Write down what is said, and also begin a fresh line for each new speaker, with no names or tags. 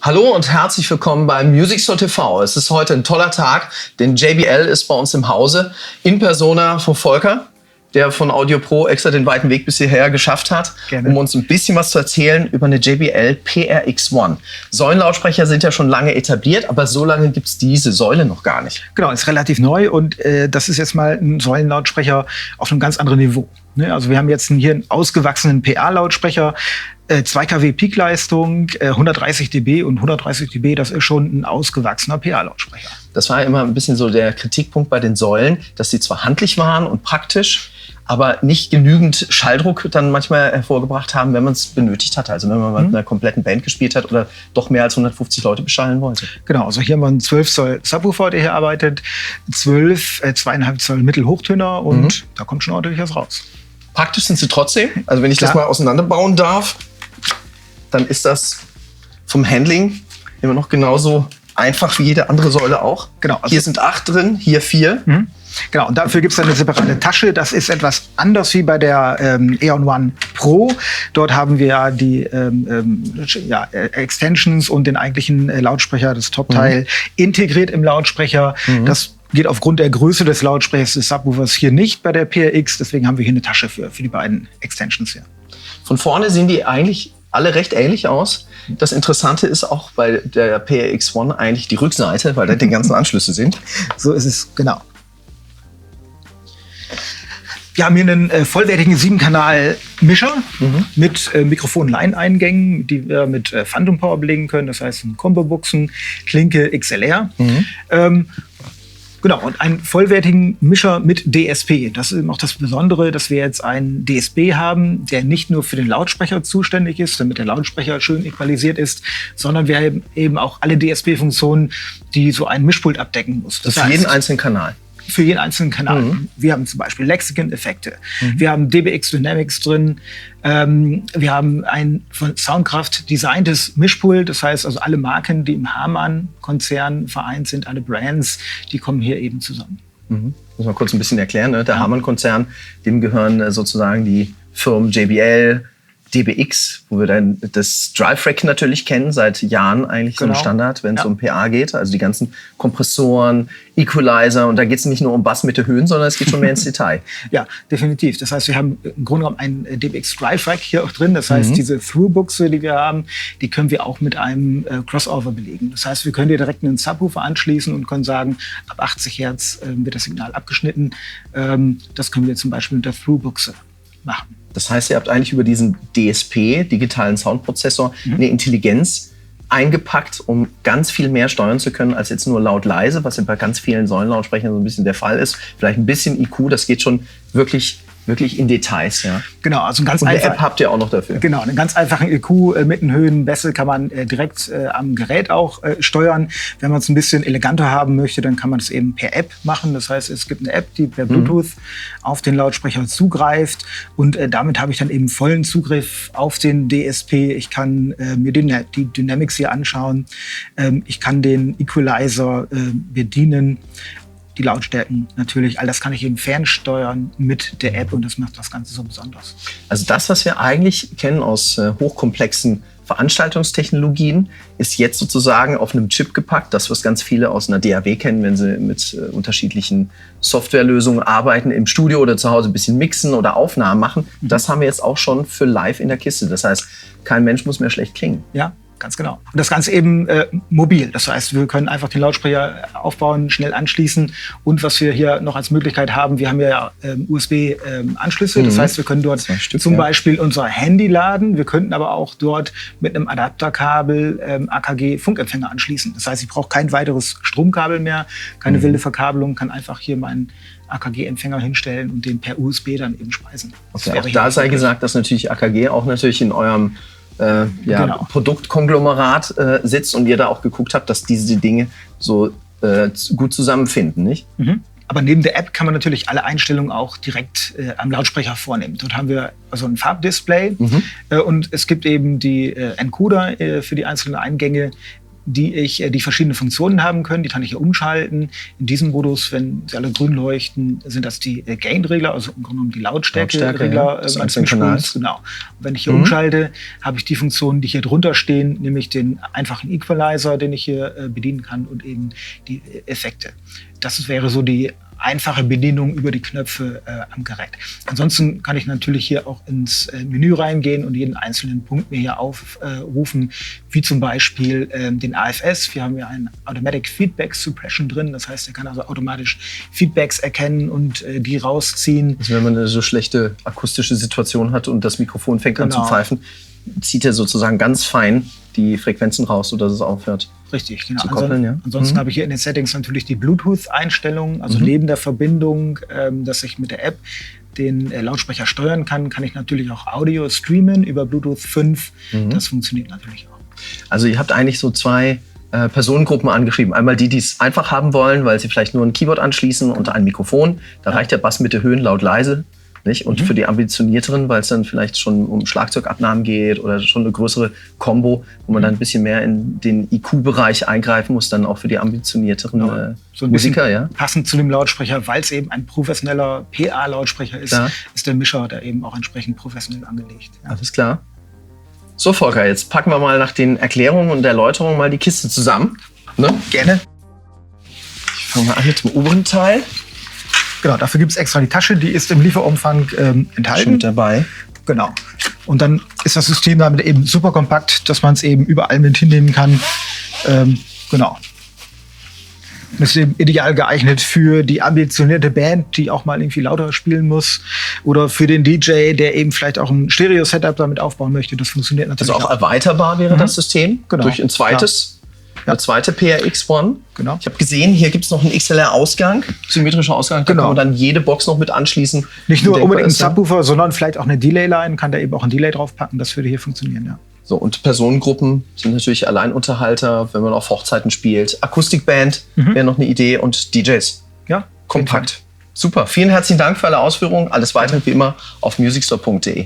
Hallo und herzlich willkommen beim Music Store TV. Es ist heute ein toller Tag, denn JBL ist bei uns im Hause in Persona von Volker, der von Audio Pro extra den weiten Weg bis hierher geschafft hat, um uns ein bisschen was zu erzählen über eine JBL PRX1. Säulenlautsprecher sind ja schon lange etabliert, aber so lange gibt es diese Säule noch gar nicht.
Genau, ist relativ neu und das ist jetzt mal ein Säulenlautsprecher auf einem ganz anderen Niveau. Ne? Also wir haben jetzt hier einen ausgewachsenen PA-Lautsprecher, 2 kW Peakleistung, 130 dB und 130 dB, das ist schon ein ausgewachsener PA-Lautsprecher.
Das war immer ein bisschen so der Kritikpunkt bei den Säulen, dass sie zwar handlich waren und praktisch, aber nicht genügend Schalldruck dann manchmal hervorgebracht haben, wenn man es benötigt hat. Also wenn man mit einer kompletten Band gespielt hat oder doch mehr als 150 Leute beschallen wollte.
Genau, also hier haben wir einen 12 Zoll Subwoofer, der hier arbeitet, 2,5 Zoll Mittelhochtöner und da kommt schon ordentlich was raus.
Praktisch sind sie trotzdem. Also wenn ich das mal auseinanderbauen darf, dann ist das vom Handling immer noch genauso einfach wie jede andere Säule auch. Genau, also hier sind 8 drin, hier 4.
Genau, und dafür gibt es eine separate Tasche. Das ist etwas anders wie bei der Aeon One Pro. Dort haben wir ja die Extensions und den eigentlichen Lautsprecher, das Top-Teil, integriert im Lautsprecher. Das geht aufgrund der Größe des Lautsprechers des Subwoofers hier nicht bei der PRX. Deswegen haben wir hier eine Tasche für die beiden Extensions hier.
Von vorne sehen die eigentlich alle recht ähnlich aus. Das Interessante ist auch bei der PRX1 eigentlich die Rückseite, weil da die ganzen Anschlüsse sind.
So ist es, genau. Wir haben hier einen vollwertigen 7-Kanal-Mischer mit Mikrofon-Line-Eingängen, die wir mit Phantom Power belegen können. Das heißt, Combo-Buchsen, Klinke XLR. Genau, und einen vollwertigen Mischer mit DSP. Das ist eben auch das Besondere, dass wir jetzt einen DSP haben, der nicht nur für den Lautsprecher zuständig ist, damit der Lautsprecher schön equalisiert ist, sondern wir haben eben auch alle DSP-Funktionen, die so ein Mischpult abdecken muss.
Das heißt, für jeden einzelnen Kanal?
Für jeden einzelnen Kanal. Wir haben zum Beispiel Lexicon-Effekte. Wir haben DBX Dynamics drin. Wir haben ein von Soundkraft designtes Mischpult. Das heißt also, alle Marken, die im Harman-Konzern vereint sind, alle Brands, die kommen hier eben zusammen.
Muss man kurz ein bisschen erklären. Ne? Der Harman-Konzern, dem gehören sozusagen die Firmen JBL, DBX, wo wir dann das Drive-Rack natürlich kennen, seit Jahren eigentlich so ein Standard, wenn es um PA geht. Also die ganzen Kompressoren, Equalizer, und da geht es nicht nur um Bassmitte, Höhen, sondern es geht schon mehr ins Detail.
Ja, definitiv. Das heißt, wir haben im Grunde genommen ein DBX Drive-Rack hier auch drin. Das heißt, diese Through-Buchse, die wir haben, die können wir auch mit einem Crossover belegen. Das heißt, wir können hier direkt einen Subwoofer anschließen und können sagen, ab 80 Hertz wird das Signal abgeschnitten. Das können wir zum Beispiel mit der Through-Buchse machen.
Das heißt, ihr habt eigentlich über diesen DSP, digitalen Soundprozessor, eine Intelligenz eingepackt, um ganz viel mehr steuern zu können, als jetzt nur laut-leise, was ja bei ganz vielen Säulenlautsprechern so ein bisschen der Fall ist. Vielleicht ein bisschen IQ, das geht schon wirklich in Details. Ja.
Genau, also
eine App habt ihr auch noch dafür.
Genau, einen ganz einfachen IQ, Mitten, Höhen, Bässe kann man direkt am Gerät auch steuern. Wenn man es ein bisschen eleganter haben möchte, dann kann man es eben per App machen. Das heißt, es gibt eine App, die per Bluetooth auf den Lautsprecher zugreift und damit habe ich dann eben vollen Zugriff auf den DSP. Ich kann mir die Dynamics hier anschauen. Ich kann den Equalizer bedienen. Die Lautstärken natürlich, all das kann ich eben fernsteuern mit der App und das macht das Ganze so besonders.
Also das, was wir eigentlich kennen aus hochkomplexen Veranstaltungstechnologien, ist jetzt sozusagen auf einem Chip gepackt. Das, was ganz viele aus einer DAW kennen, wenn sie mit unterschiedlichen Softwarelösungen arbeiten, im Studio oder zu Hause ein bisschen mixen oder Aufnahmen machen. Das haben wir jetzt auch schon für live in der Kiste. Das heißt, kein Mensch muss mehr schlecht klingen.
Ja. Ganz genau. Und das Ganze eben mobil. Das heißt, wir können einfach den Lautsprecher aufbauen, schnell anschließen. Und was wir hier noch als Möglichkeit haben, wir haben ja USB-Anschlüsse. Das heißt, wir können dort zum Beispiel unser Handy laden. Wir könnten aber auch dort mit einem Adapterkabel AKG-Funkempfänger anschließen. Das heißt, ich brauche kein weiteres Stromkabel mehr, keine wilde Verkabelung, kann einfach hier meinen AKG-Empfänger hinstellen und den per USB dann eben speisen.
Okay, auch da sei gesagt, dass natürlich AKG auch natürlich in eurem Produktkonglomerat sitzt und ihr da auch geguckt habt, dass diese Dinge so gut zusammenfinden, nicht?
Aber neben der App kann man natürlich alle Einstellungen auch direkt am Lautsprecher vornehmen. Dort haben wir also ein Farbdisplay und es gibt eben die Encoder für die einzelnen Eingänge. die verschiedene Funktionen haben können. Die kann ich hier umschalten. In diesem Modus, wenn sie alle grün leuchten, sind das die Gain-Regler, also im Grunde genommen die Lautstärke-Regler meines Mischpuls. Genau. Und wenn ich hier umschalte, habe ich die Funktionen, die hier drunter stehen, nämlich den einfachen Equalizer, den ich hier bedienen kann, und eben die Effekte. Das wäre so die einfache Bedienung über die Knöpfe am Gerät. Ansonsten kann ich natürlich hier auch ins Menü reingehen und jeden einzelnen Punkt mir hier aufrufen, wie zum Beispiel den AFS. Wir haben ja ein Automatic Feedback Suppression drin, das heißt, er kann also automatisch Feedbacks erkennen und die rausziehen.
Also wenn man eine so schlechte akustische Situation hat und das Mikrofon fängt an zu pfeifen, zieht er sozusagen ganz fein die Frequenzen raus, sodass es aufhört.
Richtig, genau.
Zu koppeln,
Ansonsten habe ich hier in den Settings natürlich die Bluetooth-Einstellungen, also neben der Verbindung, dass ich mit der App den Lautsprecher steuern kann, kann ich natürlich auch Audio streamen über Bluetooth 5. Das funktioniert natürlich auch.
Also ihr habt eigentlich so zwei Personengruppen angeschrieben. Einmal die, die es einfach haben wollen, weil sie vielleicht nur ein Keyboard anschließen und ein Mikrofon. Da reicht der Bass, Mitte, Höhen, laut, leise. Nicht? Und für die Ambitionierteren, weil es dann vielleicht schon um Schlagzeugabnahmen geht oder schon eine größere Combo, wo man dann ein bisschen mehr in den IQ-Bereich eingreifen muss, dann auch für die ambitionierteren
so ein
Musiker. Ja?
Passend zu dem Lautsprecher, weil es eben ein professioneller PA-Lautsprecher ist, ist der Mischer da eben auch entsprechend professionell angelegt. Ja.
Alles klar. So, Volker, jetzt packen wir mal nach den Erklärungen und Erläuterungen mal die Kiste zusammen. Ne?
Gerne.
Ich fange mal an mit dem oberen Teil.
Genau, dafür gibt es extra die Tasche, die ist im Lieferumfang enthalten.
Schon mit dabei.
Genau. Und dann ist das System damit eben super kompakt, dass man es eben überall mit hinnehmen kann. Genau. Das ist eben ideal geeignet für die ambitionierte Band, die auch mal irgendwie lauter spielen muss. Oder für den DJ, der eben vielleicht auch ein Stereo-Setup damit aufbauen möchte. Das funktioniert natürlich
auch. Also auch erweiterbar wäre das System.
Genau.
Durch ein zweites. Eine zweite PRX-One.
Genau.
Ich habe gesehen, hier gibt es noch einen XLR-Ausgang, symmetrischer Ausgang. Da kann man dann jede Box noch mit anschließen.
Nicht nur unbedingt einen Subwoofer, sondern vielleicht auch eine Delay-Line. Kann da eben auch ein Delay draufpacken. Das würde hier funktionieren, ja.
So, und Personengruppen sind natürlich Alleinunterhalter, wenn man auf Hochzeiten spielt. Akustikband wäre noch eine Idee und DJs.
Ja,
kompakt. Super. Vielen herzlichen Dank für alle Ausführungen. Alles weitere wie immer auf musicstore.de.